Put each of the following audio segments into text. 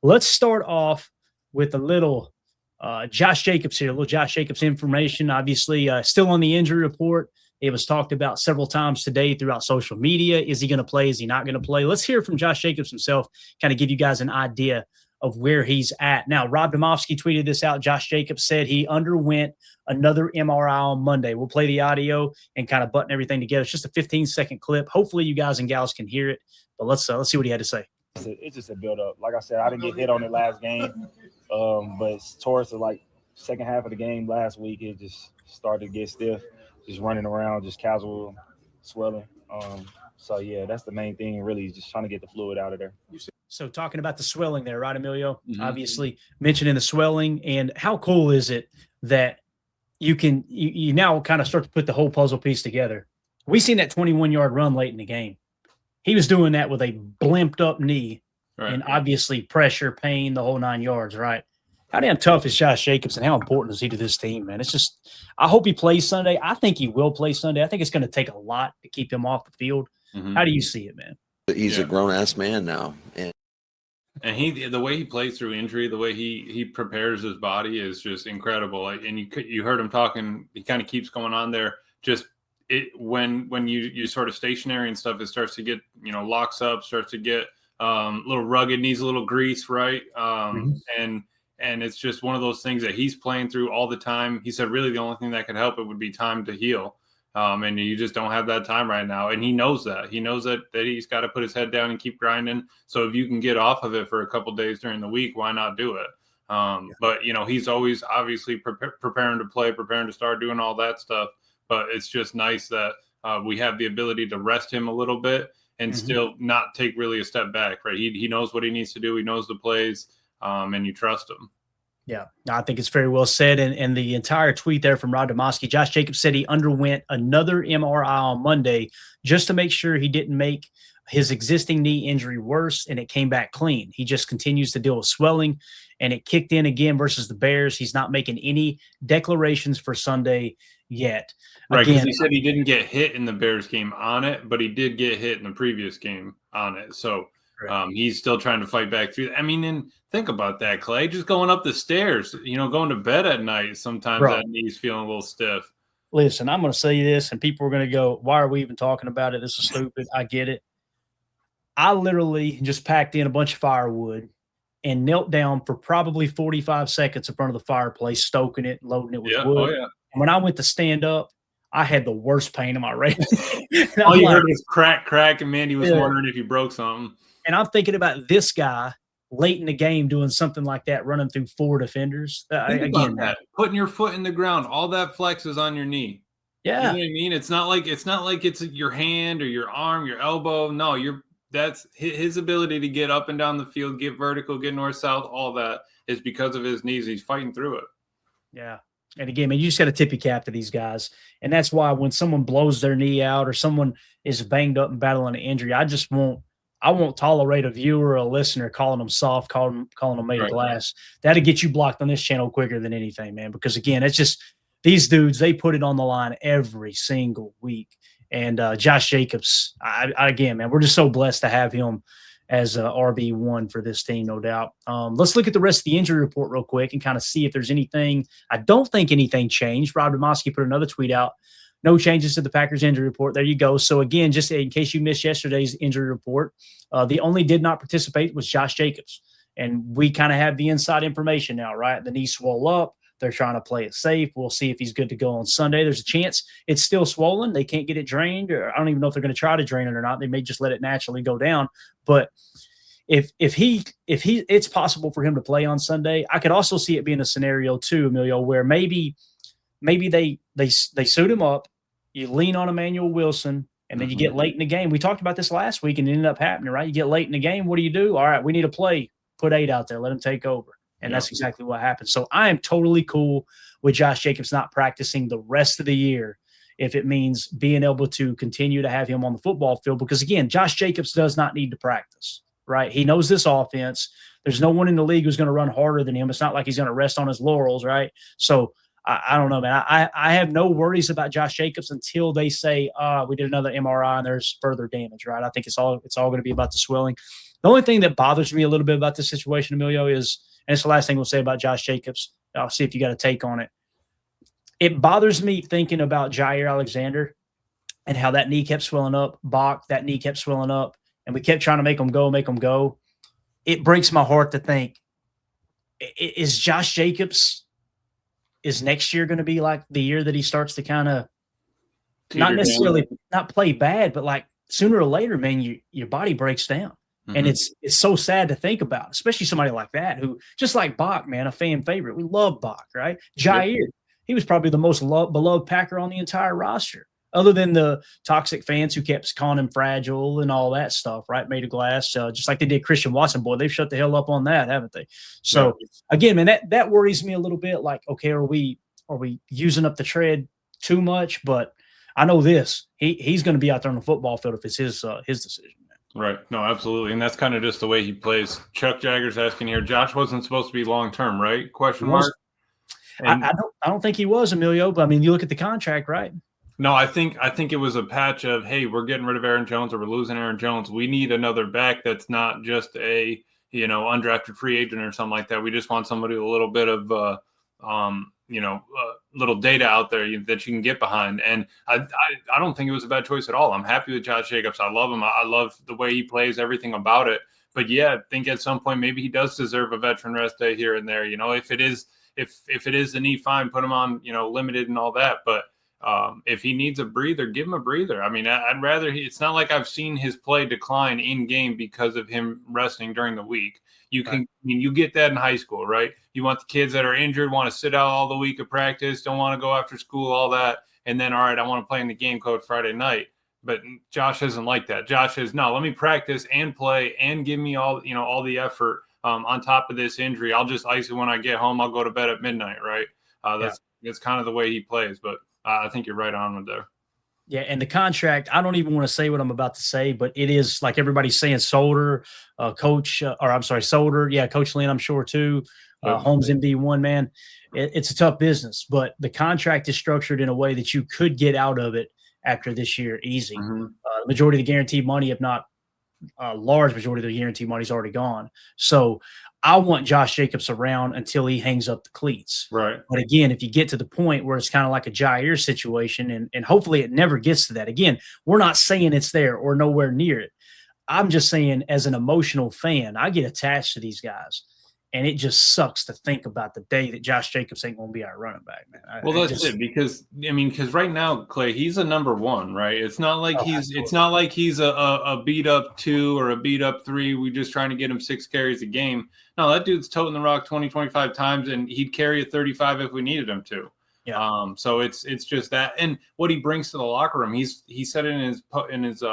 Let's start off with a little Josh Jacobs here, a little Josh Jacobs information. Obviously, still on the injury report. It was talked about several times today throughout social media. Is he going to play? Is he not going to play? Let's hear from Josh Jacobs himself, kind of give you guys an idea of where he's at. Now, Rob Domofsky tweeted this out. Josh Jacobs said he underwent another MRI on Monday. We'll play the audio and kind of button everything together. It's just a 15-second clip. Hopefully you guys and gals can hear it, but let's see what he had to say. It's just a build-up. Like I said, I didn't get hit on it last game, but towards the second half of the game last week, it just started to get stiff, just running around, just casual swelling. So, yeah, that's the main thing, really, just trying to get the fluid out of there. So talking about the swelling there, right, Emilio? Mm-hmm. Obviously mentioning the swelling, and how cool is it that you now kind of start to put the whole puzzle piece together. We seen that 21-yard run late in the game. He was doing that with a blimped up knee, right, and obviously pressure, pain, the whole 9 yards, right? How damn tough is Josh Jacobs, and how important is he to this team, man? It's just, I hope he plays Sunday. I think he will play Sunday. I think it's going to take a lot to keep him off the field. Mm-hmm. How do you see it, man? He's a grown-ass man now. And the way he plays through injury, the way he prepares his body is just incredible. And you heard him talking, he kind of keeps going on there. Just when you sort of stationary and stuff, it starts to get, locks up, starts to get a little rugged, needs a little grease, right? Mm-hmm. And it's just one of those things that he's playing through all the time. He said really the only thing that could help it would be time to heal. And you just don't have that time right now. And he knows that. He knows that he's got to put his head down and keep grinding. So if you can get off of it for a couple of days during the week, why not do it? But, he's always obviously preparing to play, preparing to start doing all that stuff. But it's just nice that we have the ability to rest him a little bit and mm-hmm. still not take really a step back, right? He knows what he needs to do. He knows the plays, and you trust him. Yeah, I think it's very well said. And the entire tweet there from Rod Domofsky, Josh Jacobs said he underwent another MRI on Monday just to make sure he didn't make his existing knee injury worse, and it came back clean. He just continues to deal with swelling, and it kicked in again versus the Bears. He's not making any declarations for Sunday yet. Right, because he said he didn't get hit in the Bears game on it, but he did get hit in the previous game on it. So he's still trying to fight back through. I mean, and think about that, Clay. Just going up the stairs, going to bed at night, sometimes that knee's feeling a little stiff. Listen, I'm going to say this, and people are going to go, why are we even talking about it? This is stupid. I get it. I literally just packed in a bunch of firewood and knelt down for probably 45 seconds in front of the fireplace, stoking it, loading it with wood. Oh, yeah. And when I went to stand up, I had the worst pain in my ribs. All you heard was crack, and Mandy was wondering if you broke something. And I'm thinking about this guy late in the game doing something like that, running through 4 defenders. Again, putting your foot in the ground, all that flex is on your knee. Yeah, you know what I mean. It's not like it's your hand or your arm, your elbow. No, that's his ability to get up and down the field, get vertical, get north south. All that is because of his knees. He's fighting through it. Yeah. And again, man, you just got to tip your cap to these guys. And that's why when someone blows their knee out or someone is banged up and battling an injury, I won't tolerate a viewer or a listener calling them soft, calling them made of glass. That'll get you blocked on this channel quicker than anything, man. Because again, it's just these dudes, they put it on the line every single week. And Josh Jacobs, again, man, we're just so blessed to have him as RB1 for this team, no doubt. Let's look at the rest of the injury report real quick and kind of see if there's anything. I don't think anything changed. Rob Domofsky put another tweet out. No changes to the Packers injury report. There you go. So, again, just in case you missed yesterday's injury report, the only did not participate was Josh Jacobs. And we kind of have the inside information now, right? The knee swole up. They're trying to play it safe. We'll see if he's good to go on Sunday. There's a chance it's still swollen. They can't get it drained. Or I don't even know if they're going to try to drain it or not. They may just let it naturally go down. But if it's possible for him to play on Sunday, I could also see it being a scenario too, Emilio, where maybe they suit him up. You lean on Emmanuel Wilson, and then you get late in the game. We talked about this last week, and it ended up happening, right? You get late in the game. What do? All right, we need a play. Put 8 out there. Let him take over. And that's exactly what happened. So I am totally cool with Josh Jacobs not practicing the rest of the year if it means being able to continue to have him on the football field. Because, again, Josh Jacobs does not need to practice, right? He knows this offense. There's no one in the league who's going to run harder than him. It's not like he's going to rest on his laurels, right? So I don't know, man. I have no worries about Josh Jacobs until they say we did another MRI and there's further damage, right? I think it's all going to be about the swelling. The only thing that bothers me a little bit about this situation, Emilio, is, and it's the last thing we'll say about Josh Jacobs. I'll see if you got a take on it. It bothers me thinking about Jair Alexander and how that knee kept swelling up. Bach, that knee kept swelling up, and we kept trying to make him go. It breaks my heart to think, is Josh Jacobs, is next year going to be like the year that he starts to kind of not necessarily not play bad, but like sooner or later, man, your body breaks down. Mm-hmm. And it's so sad to think about, especially somebody like that who, just like Bach, man, a fan favorite. We love Bach, right? Jair, he was probably the most beloved Packer on the entire roster, other than the toxic fans who kept calling him fragile and all that stuff, right? Made of glass, just like they did Christian Watson. Boy, they've shut the hell up on that, haven't they? So again, man, that worries me a little bit. Like, okay, are we using up the tread too much? But I know this: he's going to be out there on the football field if it's his decision. Right. No, absolutely. And that's kind of just the way he plays. Chuck Jagger's asking here, Josh wasn't supposed to be long-term, right? Question mark. I don't think he was, Emilio, but I mean, you look at the contract, right? No, I think it was a patch of, hey, we're getting rid of Aaron Jones or we're losing Aaron Jones. We need another back that's not just a, undrafted free agent or something like that. We just want somebody with a little bit of little data out there that you can get behind. And I don't think it was a bad choice at all. I'm happy with Josh Jacobs. I love him. I love the way he plays, everything about it. But yeah, I think at some point maybe he does deserve a veteran rest day here and there. If it is the knee, fine, put him on, limited and all that. But if he needs a breather, give him a breather. I mean, I'd rather it's not like I've seen his play decline in game because of him resting during the week. You get that in high school, right? You want the kids that are injured, want to sit out all the week of practice, don't want to go after school, all that. And then, all right, I want to play in the game, coach, Friday night. But Josh isn't like that. Josh is, no, let me practice and play and give me all the effort on top of this injury. I'll just ice it when I get home. I'll go to bed at midnight, right? That's kind of the way he plays. But I think you're right on with there. Yeah, and the contract, I don't even want to say what I'm about to say, but it is like everybody's saying Solder, Solder. Yeah, Coach Lynn, I'm sure too. Holmes MD1, man. It's a tough business, but the contract is structured in a way that you could get out of it after this year easy. Mm-hmm. The majority of the guaranteed money, if not a large majority of the guaranteed money, is already gone. So I want Josh Jacobs around until he hangs up the cleats. Right. But again, if you get to the point where it's kind of like a Jair situation, and hopefully it never gets to that. Again, we're not saying it's there or nowhere near it. I'm just saying, as an emotional fan, I get attached to these guys. And it just sucks to think about the day that Josh Jacobs ain't going to be our running back, man. That's it. Because right now, Clay, he's a number one, right? It's not like he's a beat up 2 or a beat up 3. We just trying to get him 6 carries a game. No, that dude's toting the rock 20, 25 times, and he'd carry a 35 if we needed him to. Yeah. So it's just that, and what he brings to the locker room. He said it in his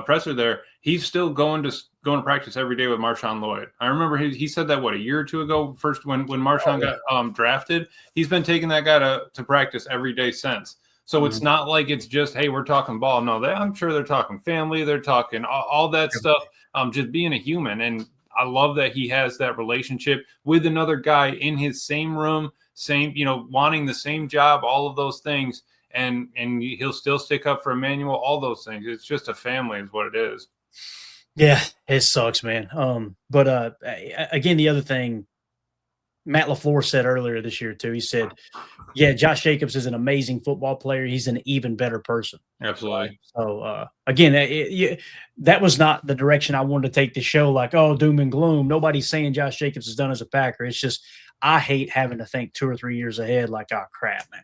presser there. He's still going to practice every day with Marshawn Lloyd. I remember he said that a year or 2 ago. First when Marshawn got drafted, he's been taking that guy to practice every day since. So It's not like it's just, hey, we're talking ball. No, I'm sure they're talking family. They're talking all that stuff. Just being a human, and I love that he has that relationship with another guy in his same room, wanting the same job, all of those things. And he'll still stick up for Emmanuel, all those things. It's just a family is what it is. Yeah, it sucks, man. But again, the other thing, Matt LaFleur said earlier this year too, he said, yeah, Josh Jacobs is an amazing football player. He's an even better person. Absolutely. So again, that was not the direction I wanted to take the show, like, oh, doom and gloom. Nobody's saying Josh Jacobs is done as a Packer. It's just, I hate having to think 2 or 3 years ahead, like, oh crap, man.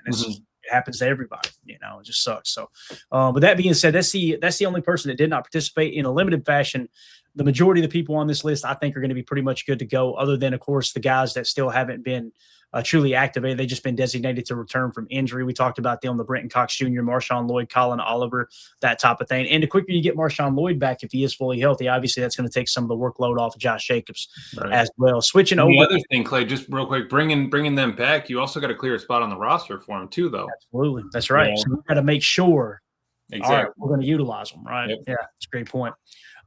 It happens to everybody, it just sucks. So, but that being said, that's the only person that did not participate in a limited fashion. The majority of the people on this list, I think, are going to be pretty much good to go, other than, of course, the guys that still haven't been truly activated. They've just been designated to return from injury. We talked about them, the Brenton Cox Jr., Marshawn Lloyd, Colin Oliver, that type of thing. And the quicker you get Marshawn Lloyd back, if he is fully healthy, obviously that's going to take some of the workload off of Josh Jacobs as well. Switching over. The other thing, Clay, just real quick, bringing them back, you also got to clear a spot on the roster for them too, though. Absolutely. That's right. Yeah. So we've got to make sure exactly. All right, we're going to utilize them, right? Yep. Yeah, that's a great point.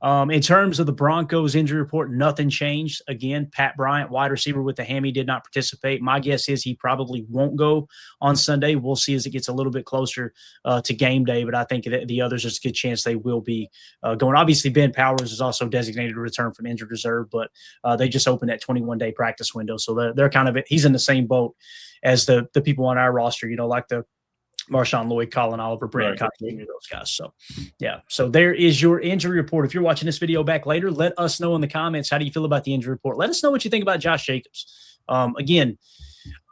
In terms of the Broncos injury report, nothing changed. Again, Pat Bryant, wide receiver with the hammy, did not participate. My guess is he probably won't go on Sunday. We'll see as it gets a little bit closer to game day, but I think the others, there's a good chance they will be going. Obviously, Ben Powers is also designated to return from injured reserve, but they just opened that 21-day practice window. So they're kind of – he's in the same boat as the people on our roster, like the Marshawn Lloyd, Colin Oliver, Brandon Cox, those guys. So, yeah. So there is your injury report. If you're watching this video back later, let us know in the comments, how do you feel about the injury report? Let us know what you think about Josh Jacobs. Again,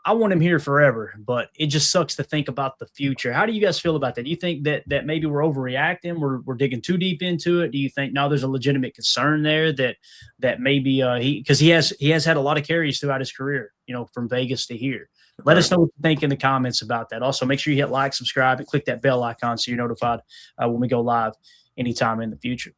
I want him here forever, but it just sucks to think about the future. How do you guys feel about that? Do you think that maybe we're overreacting? We're digging too deep into it? Do you think no, there's a legitimate concern there that maybe because he has had a lot of carries throughout his career, from Vegas to here. Let us know what you think in the comments about that. Also, make sure you hit like, subscribe, and click that bell icon so you're notified when we go live anytime in the future.